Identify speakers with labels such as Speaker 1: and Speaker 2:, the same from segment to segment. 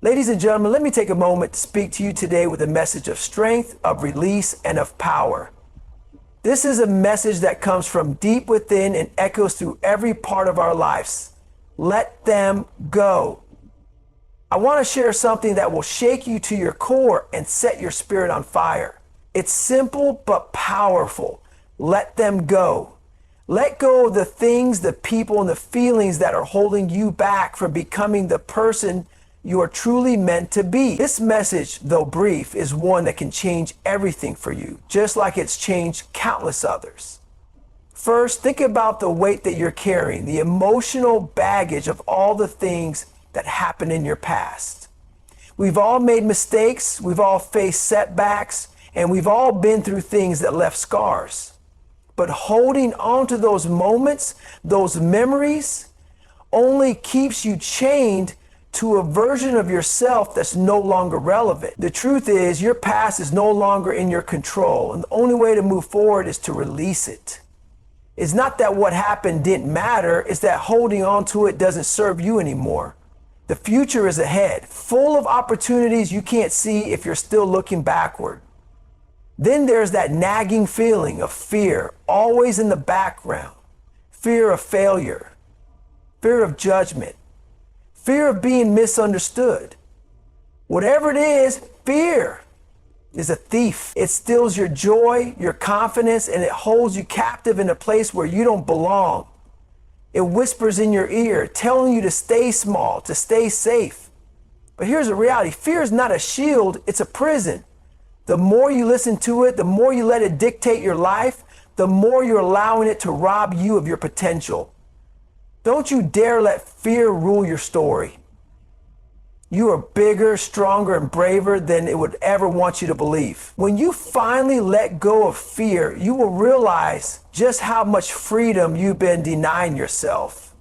Speaker 1: Ladies and gentlemen, let me take a moment to speak to you today with a message of strength, of release, and of power. This is a message that comes from deep within and echoes through every part of our lives. Let them go. I want to share something that will shake you to your core and set your spirit on fire. It's simple but powerful. Let them go. Let go of the things, the people, and the feelings that are holding you back from becoming the person you are truly meant to be. This message, though brief, is one that can change everything for you, just like it's changed countless others. First, think about the weight that you're carrying, the emotional baggage of all the things that happened in your past. We've all made mistakes, we've all faced setbacks, and we've all been through things that left scars. But holding on to those moments, those memories, only keeps you chained to a version of yourself that's no longer relevant. The truth is, your past is no longer in your control, and the only way to move forward is to release it. It's not that what happened didn't matter, it's that holding on to it doesn't serve you anymore. The future is ahead, full of opportunities you can't see if you're still looking backward. Then there's that nagging feeling of fear, always in the background. Fear of failure, fear of judgment, fear of being misunderstood. Whatever it is, fear is a thief. It steals your joy, your confidence, and it holds you captive in a place where you don't belong. It whispers in your ear, telling you to stay small, to stay safe. But here's the reality. Fear is not a shield, it's a prison. The more you listen to it, the more you let it dictate your life, the more you're allowing it to rob you of your potential. Don't you dare let fear rule your story. You are bigger, stronger, and braver than it would ever want you to believe. When you finally let go of fear, you will realize just how much freedom you've been denying yourself.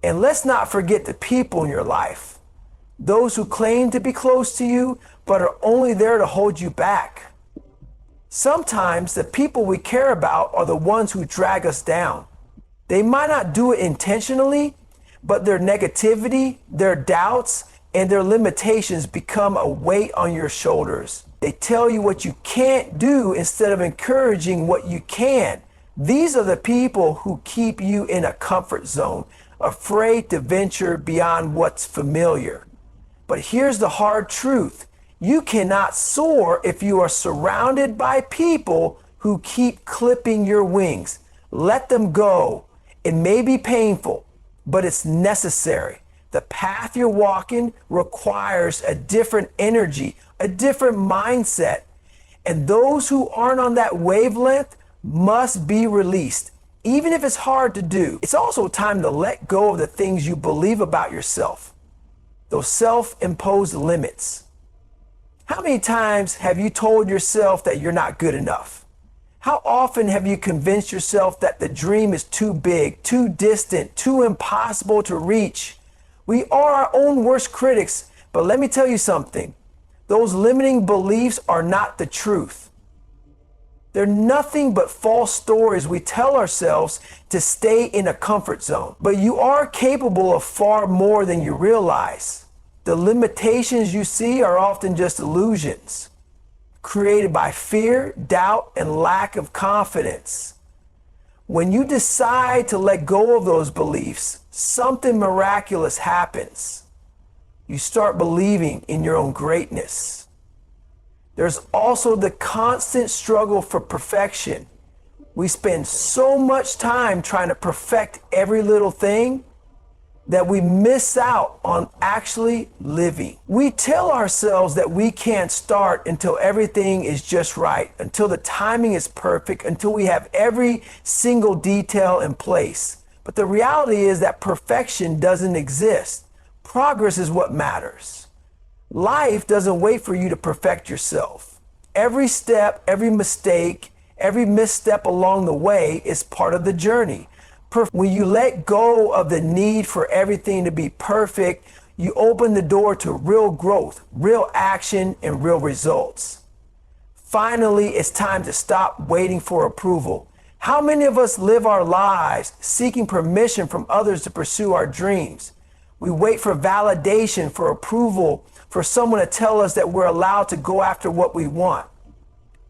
Speaker 1: And let's not forget the people in your life. Those who claim to be close to you, but are only there to hold you back. Sometimes the people we care about are the ones who drag us down. They might not do it intentionally, but their negativity, their doubts, and their limitations become a weight on your shoulders. They tell you what you can't do instead of encouraging what you can. These are the people who keep you in a comfort zone, afraid to venture beyond what's familiar. But here's the hard truth. You cannot soar if you are surrounded by people who keep clipping your wings. Let them go. It may be painful, but it's necessary. The path you're walking requires a different energy, a different mindset. And those who aren't on that wavelength must be released, even if it's hard to do. It's also time to let go of the things you believe about yourself, those self-imposed limits. How many times have you told yourself that you're not good enough? How often have you convinced yourself that the dream is too big, too distant, too impossible to reach? We are our own worst critics, but let me tell you something. Those limiting beliefs are not the truth. They're nothing but false stories we tell ourselves to stay in a comfort zone. But you are capable of far more than you realize. The limitations you see are often just illusions, created by fear, doubt, and lack of confidence. When you decide to let go of those beliefs, something miraculous happens. You start believing in your own greatness. There's also the constant struggle for perfection. We spend so much time trying to perfect every little thing that we miss out on actually living. We tell ourselves that we can't start until everything is just right, until the timing is perfect, until we have every single detail in place. But the reality is that perfection doesn't exist. Progress is what matters. Life doesn't wait for you to perfect yourself. Every step, every mistake, every misstep along the way is part of the journey. When you let go of the need for everything to be perfect, you open the door to real growth, real action, and real results. Finally, it's time to stop waiting for approval. How many of us live our lives seeking permission from others to pursue our dreams? We wait for validation, for approval, for someone to tell us that we're allowed to go after what we want.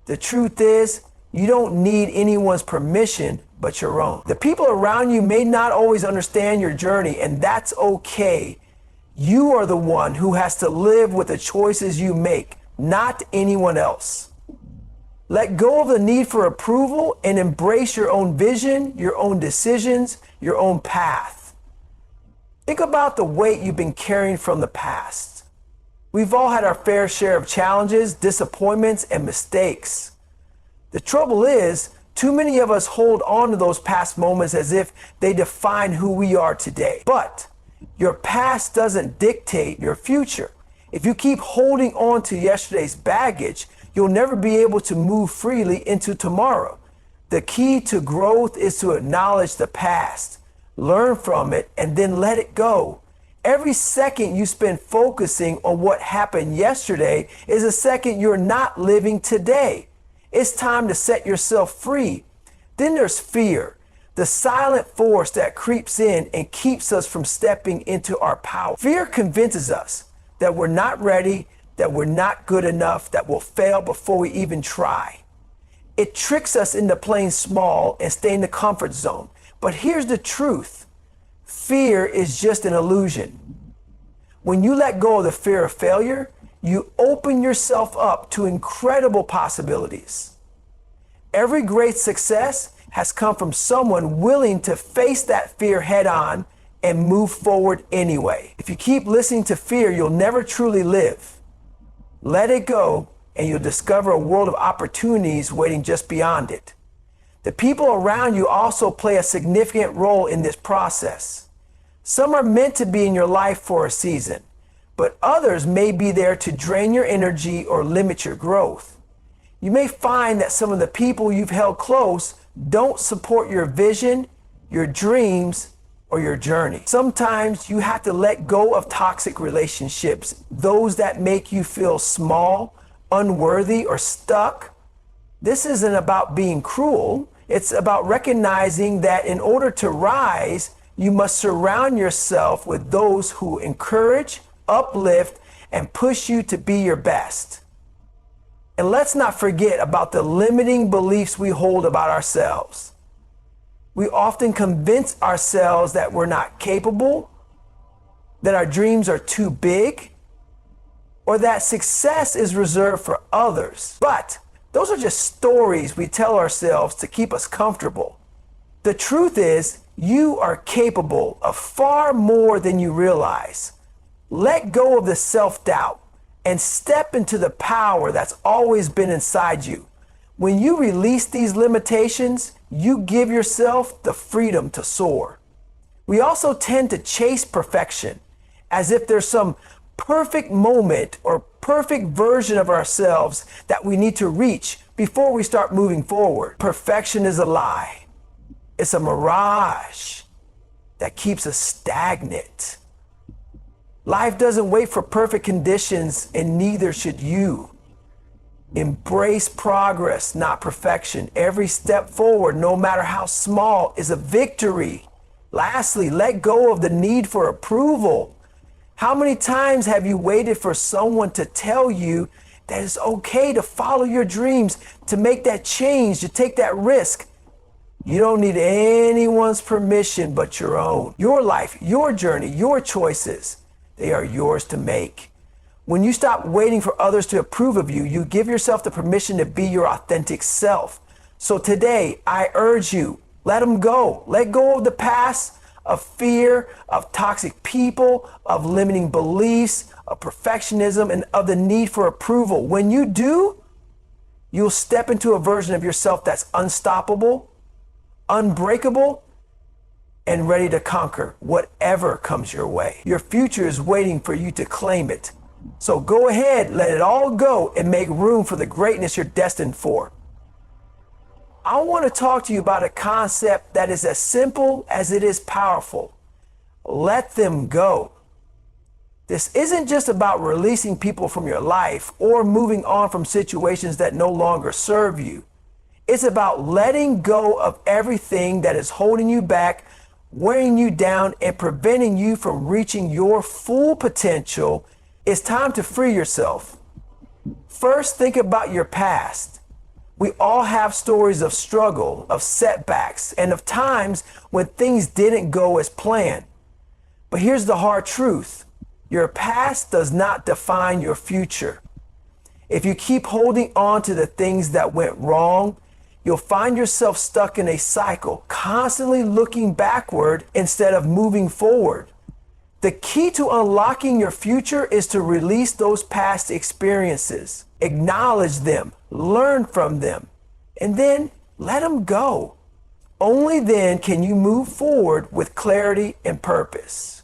Speaker 1: The truth is, you don't need anyone's permission but your own. The people around you may not always understand your journey, and that's okay. You are the one who has to live with the choices you make, not anyone else. Let go of the need for approval and embrace your own vision, your own decisions, your own path. Think about the weight you've been carrying from the past. We've all had our fair share of challenges, disappointments, and mistakes. The trouble is, too many of us hold on to those past moments as if they define who we are today. But your past doesn't dictate your future. If you keep holding on to yesterday's baggage, you'll never be able to move freely into tomorrow. The key to growth is to acknowledge the past, learn from it, and then let it go. Every second you spend focusing on what happened yesterday is a second you're not living today. It's time to set yourself free. Then there's fear, the silent force that creeps in and keeps us from stepping into our power. Fear convinces us that we're not ready, that we're not good enough, that we'll fail before we even try. It tricks us into playing small and staying in the comfort zone. But here's the truth. Fear is just an illusion. When you let go of the fear of failure, you open yourself up to incredible possibilities. Every great success has come from someone willing to face that fear head on and move forward anyway. If you keep listening to fear, you'll never truly live. Let it go, and you'll discover a world of opportunities waiting just beyond it. The people around you also play a significant role in this process. Some are meant to be in your life for a season, but others may be there to drain your energy or limit your growth. You may find that some of the people you've held close don't support your vision, your dreams, or your journey. Sometimes you have to let go of toxic relationships, those that make you feel small, unworthy, or stuck. This isn't about being cruel. It's about recognizing that in order to rise, you must surround yourself with those who encourage, uplift, and push you to be your best. And let's not forget about the limiting beliefs we hold about ourselves. We often convince ourselves that we're not capable, that our dreams are too big, or that success is reserved for others. But those are just stories we tell ourselves to keep us comfortable. The truth is, you are capable of far more than you realize. Let go of the self-doubt and step into the power that's always been inside you. When you release these limitations, you give yourself the freedom to soar. We also tend to chase perfection as if there's some perfect moment or perfect version of ourselves that we need to reach before we start moving forward. Perfection is a lie. It's a mirage that keeps us stagnant. Life doesn't wait for perfect conditions, and neither should you. Embrace progress, not perfection. Every step forward, no matter how small, is a victory. Lastly, let go of the need for approval. How many times have you waited for someone to tell you that it's okay to follow your dreams, to make that change, to take that risk? You don't need anyone's permission but your own. Your life, your journey, your choices, they are yours to make. When you stop waiting for others to approve of you, you give yourself the permission to be your authentic self. So today, I urge you, let them go. Let go of the past, of fear, of toxic people, of limiting beliefs, of perfectionism, and of the need for approval. When you do, you'll step into a version of yourself that's unstoppable, unbreakable, and ready to conquer whatever comes your way. Your future is waiting for you to claim it. So go ahead, let it all go, and make room for the greatness you're destined for. I want to talk to you about a concept that is as simple as it is powerful. Let them go. This isn't just about releasing people from your life or moving on from situations that no longer serve you. It's about letting go of everything that is holding you back, weighing you down, and preventing you from reaching your full potential It's time to free yourself. First, think about your past. We all have stories of struggle, of setbacks, and of times when things didn't go as planned. But here's the hard truth. Your past does not define your future. If you keep holding on to the things that went wrong, you'll find yourself stuck in a cycle, constantly looking backward instead of moving forward. The key to unlocking your future is to release those past experiences, acknowledge them, learn from them, and then let them go. Only then can you move forward with clarity and purpose.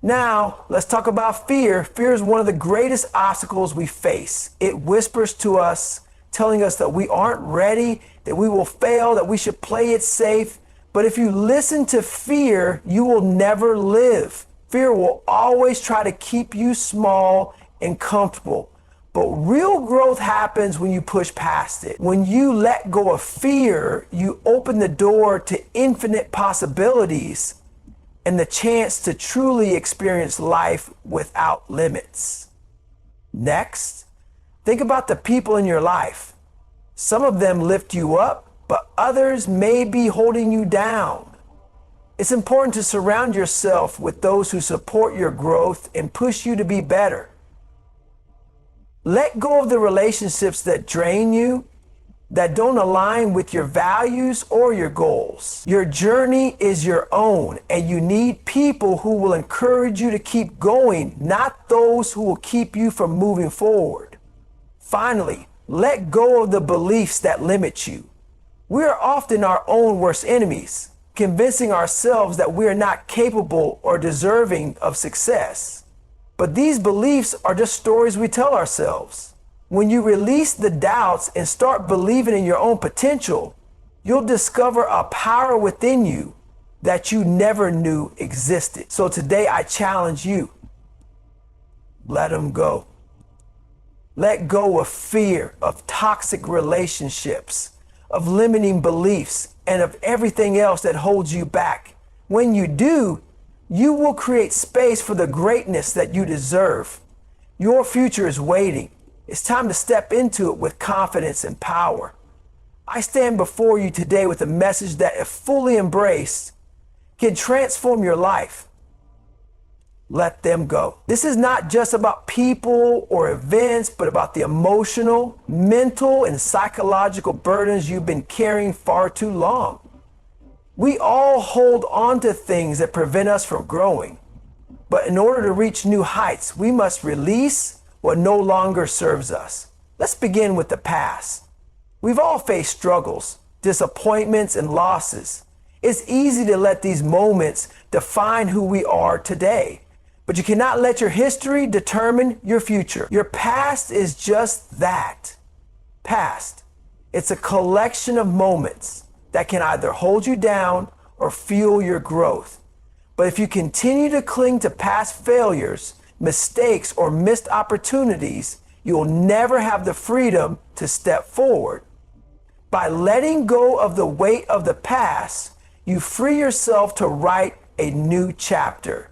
Speaker 1: Now, let's talk about fear. Fear is one of the greatest obstacles we face. It whispers to us, telling us that we aren't ready, that we will fail, that we should play it safe. But if you listen to fear, you will never live. Fear will always try to keep you small and comfortable. But real growth happens when you push past it. When you let go of fear, you open the door to infinite possibilities and the chance to truly experience life without limits. Next, think about the people in your life. Some of them lift you up, but others may be holding you down. It's important to surround yourself with those who support your growth and push you to be better. Let go of the relationships that drain you, that don't align with your values or your goals. Your journey is your own, and you need people who will encourage you to keep going, not those who will keep you from moving forward. Finally, let go of the beliefs that limit you. We are often our own worst enemies, convincing ourselves that we are not capable or deserving of success. But these beliefs are just stories we tell ourselves. When you release the doubts and start believing in your own potential, you'll discover a power within you that you never knew existed. So today I challenge you, let them go. Let go of fear, of toxic relationships, of limiting beliefs, and of everything else that holds you back. When you do, you will create space for the greatness that you deserve. Your future is waiting. It's time to step into it with confidence and power. I stand before you today with a message that, if fully embraced, can transform your life. Let them go. This is not just about people or events, but about the emotional, mental, and psychological burdens you've been carrying far too long. We all hold on to things that prevent us from growing. But in order to reach new heights, we must release what no longer serves us. Let's begin with the past. We've all faced struggles, disappointments, and losses. It's easy to let these moments define who we are today. But you cannot let your history determine your future. Your past is just that. Past. It's a collection of moments that can either hold you down or fuel your growth. But if you continue to cling to past failures, mistakes, or missed opportunities, you'll never have the freedom to step forward. By letting go of the weight of the past, you free yourself to write a new chapter.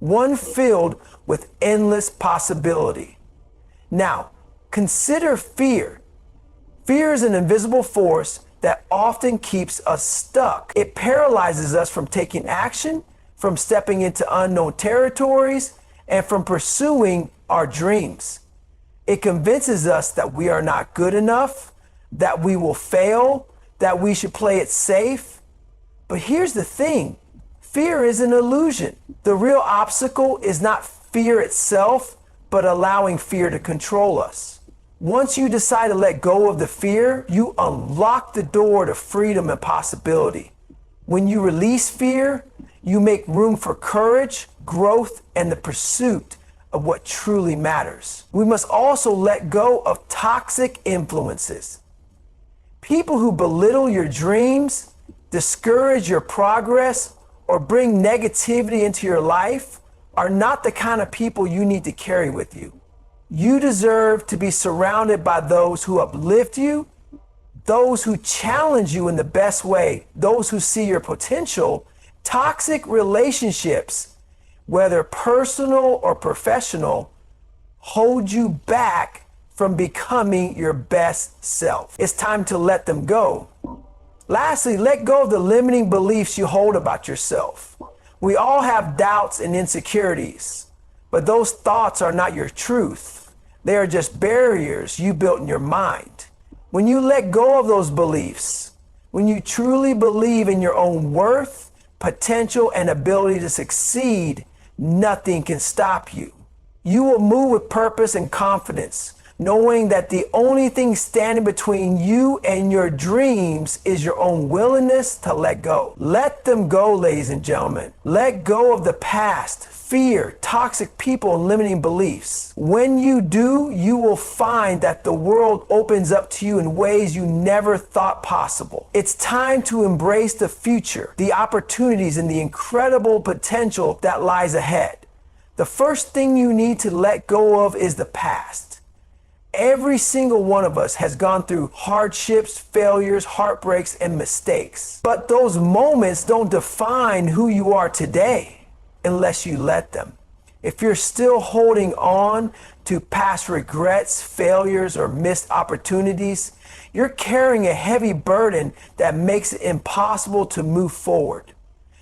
Speaker 1: One filled with endless possibility. Now, consider fear. Fear is an invisible force that often keeps us stuck. It paralyzes us from taking action, from stepping into unknown territories, and from pursuing our dreams. It convinces us that we are not good enough, that we will fail, that we should play it safe. But here's the thing. Fear is an illusion. The real obstacle is not fear itself, but allowing fear to control us. Once you decide to let go of the fear, you unlock the door to freedom and possibility. When you release fear, you make room for courage, growth, and the pursuit of what truly matters. We must also let go of toxic influences. People who belittle your dreams, discourage your progress, or bring negativity into your life are not the kind of people you need to carry with you. You deserve to be surrounded by those who uplift you, those who challenge you in the best way, those who see your potential. Toxic relationships, whether personal or professional, hold you back from becoming your best self. It's time to let them go. Lastly, let go of the limiting beliefs you hold about yourself. We all have doubts and insecurities, but those thoughts are not your truth. They are just barriers you built in your mind. When you let go of those beliefs, when you truly believe in your own worth, potential, and ability to succeed, nothing can stop you. You will move with purpose and confidence, knowing that the only thing standing between you and your dreams is your own willingness to let go. Let them go, ladies and gentlemen. Let go of the past, fear, toxic people, and limiting beliefs. When you do, you will find that the world opens up to you in ways you never thought possible. It's time to embrace the future, the opportunities, and the incredible potential that lies ahead. The first thing you need to let go of is the past. Every single one of us has gone through hardships, failures, heartbreaks, and mistakes. But those moments don't define who you are today unless you let them. If you're still holding on to past regrets, failures, or missed opportunities, you're carrying a heavy burden that makes it impossible to move forward.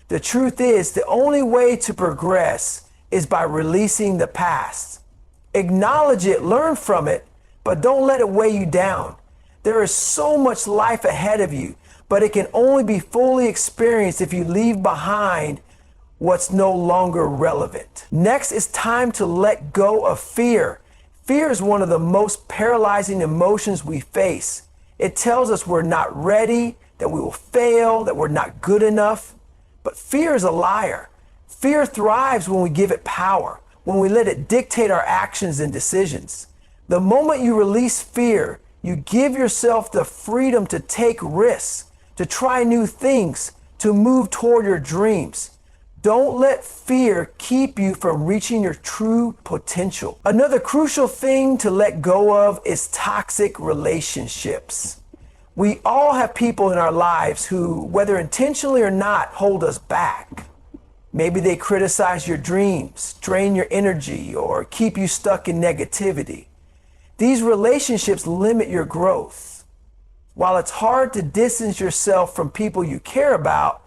Speaker 1: The truth is, the only way to progress is by releasing the past. Acknowledge it, learn from it, but don't let it weigh you down. There is so much life ahead of you, but it can only be fully experienced if you leave behind what's no longer relevant. Next, it's time to let go of fear. Fear is one of the most paralyzing emotions we face. It tells us we're not ready, that we will fail, that we're not good enough. But fear is a liar. Fear thrives when we give it power, when we let it dictate our actions and decisions. The moment you release fear, you give yourself the freedom to take risks, to try new things, to move toward your dreams. Don't let fear keep you from reaching your true potential. Another crucial thing to let go of is toxic relationships. We all have people in our lives who, whether intentionally or not, hold us back. Maybe they criticize your dreams, drain your energy, or keep you stuck in negativity. These relationships limit your growth. While it's hard to distance yourself from people you care about,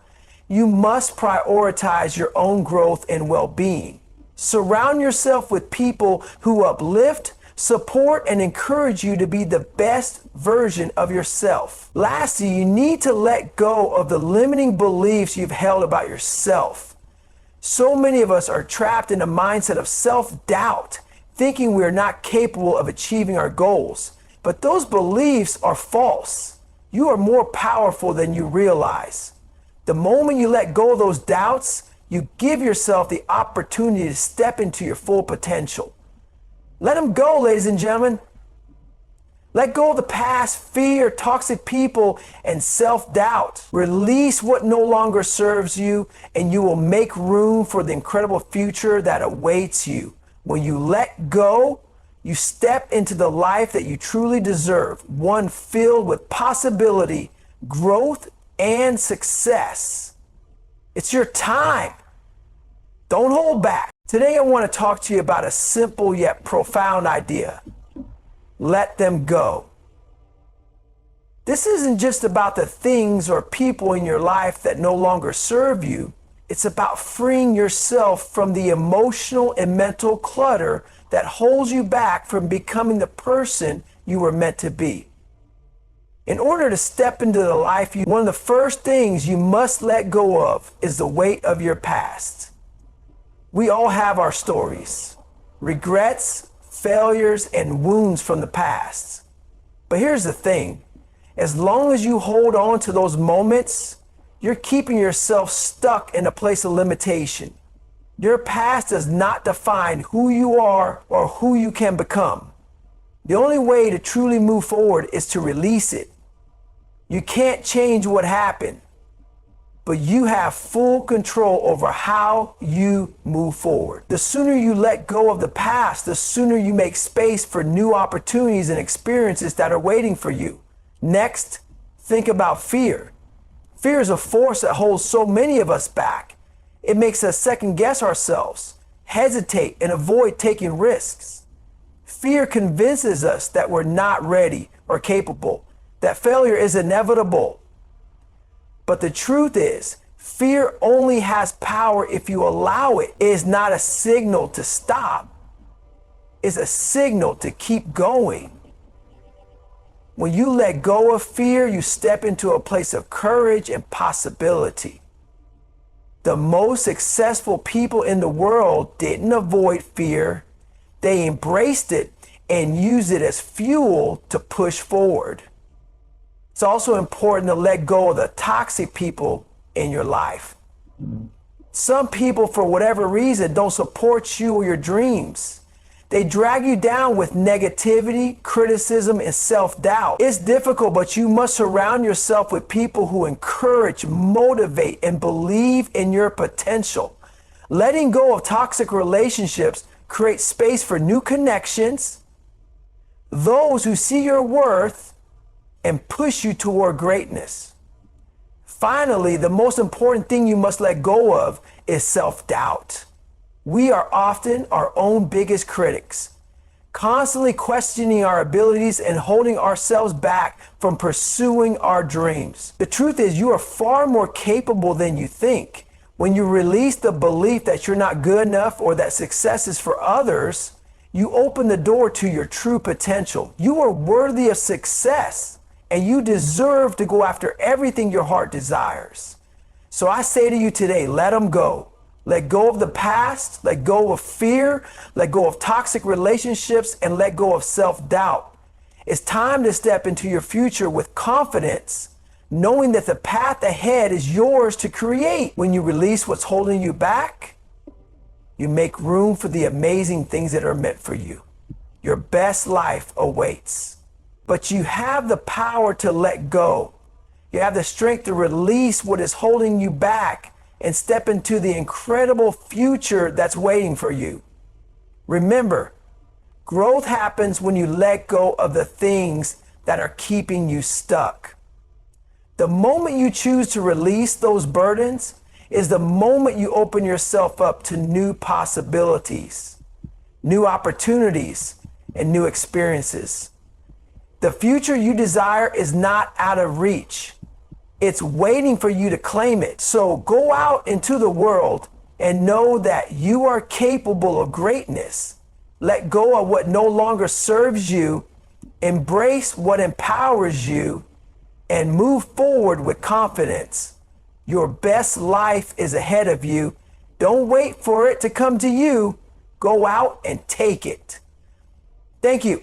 Speaker 1: you must prioritize your own growth and well-being. Surround yourself with people who uplift, support, and encourage you to be the best version of yourself. Lastly, you need to let go of the limiting beliefs you've held about yourself. So many of us are trapped in a mindset of self-doubt, thinking we are not capable of achieving our goals. But those beliefs are false. You are more powerful than you realize. The moment you let go of those doubts, you give yourself the opportunity to step into your full potential. Let them go, ladies and gentlemen. Let go of the past, fear, toxic people, and self-doubt. Release what no longer serves you, and you will make room for the incredible future that awaits you. When you let go, you step into the life that you truly deserve, one filled with possibility, growth, and success. It's your time. Don't hold back. Today I want to talk to you about a simple yet profound idea. Let them go. This isn't just about the things or people in your life that no longer serve you. It's about freeing yourself from the emotional and mental clutter that holds you back from becoming the person you were meant to be. In order to step into the life one of the first things you must let go of is the weight of your past. We all have our stories, regrets, failures, and wounds from the past. But here's the thing. As long as you hold on to those moments, you're keeping yourself stuck in a place of limitation. Your past does not define who you are or who you can become. The only way to truly move forward is to release it. You can't change what happened, but you have full control over how you move forward. The sooner you let go of the past, the sooner you make space for new opportunities and experiences that are waiting for you. Next, think about fear. Fear is a force that holds so many of us back. It makes us second guess ourselves, hesitate, and avoid taking risks. Fear convinces us that we're not ready or capable, that failure is inevitable. But the truth is, fear only has power if you allow it. It is not a signal to stop. It's a signal to keep going. When you let go of fear, you step into a place of courage and possibility. The most successful people in the world didn't avoid fear. They embraced it and used it as fuel to push forward. It's also important to let go of the toxic people in your life. Some people, for whatever reason, don't support you or your dreams. They drag you down with negativity, criticism, and self-doubt. It's difficult, but you must surround yourself with people who encourage, motivate, and believe in your potential. Letting go of toxic relationships creates space for new connections, those who see your worth and push you toward greatness. Finally, the most important thing you must let go of is self-doubt. We are often our own biggest critics, constantly questioning our abilities and holding ourselves back from pursuing our dreams. The truth is, you are far more capable than you think. When you release the belief that you're not good enough or that success is for others, you open the door to your true potential. You are worthy of success, and you deserve to go after everything your heart desires. So I say to you today, let them go. Let go of the past, let go of fear, let go of toxic relationships, and let go of self-doubt. It's time to step into your future with confidence, knowing that the path ahead is yours to create. When you release what's holding you back, you make room for the amazing things that are meant for you. Your best life awaits. But you have the power to let go. You have the strength to release what is holding you back and step into the incredible future that's waiting for you. Remember, growth happens when you let go of the things that are keeping you stuck. The moment you choose to release those burdens is the moment you open yourself up to new possibilities, new opportunities, and new experiences. The future you desire is not out of reach. It's waiting for you to claim it. So go out into the world and know that you are capable of greatness. Let go of what no longer serves you, embrace what empowers you, and move forward with confidence. Your best life is ahead of you. Don't wait for it to come to you. Go out and take it. Thank you.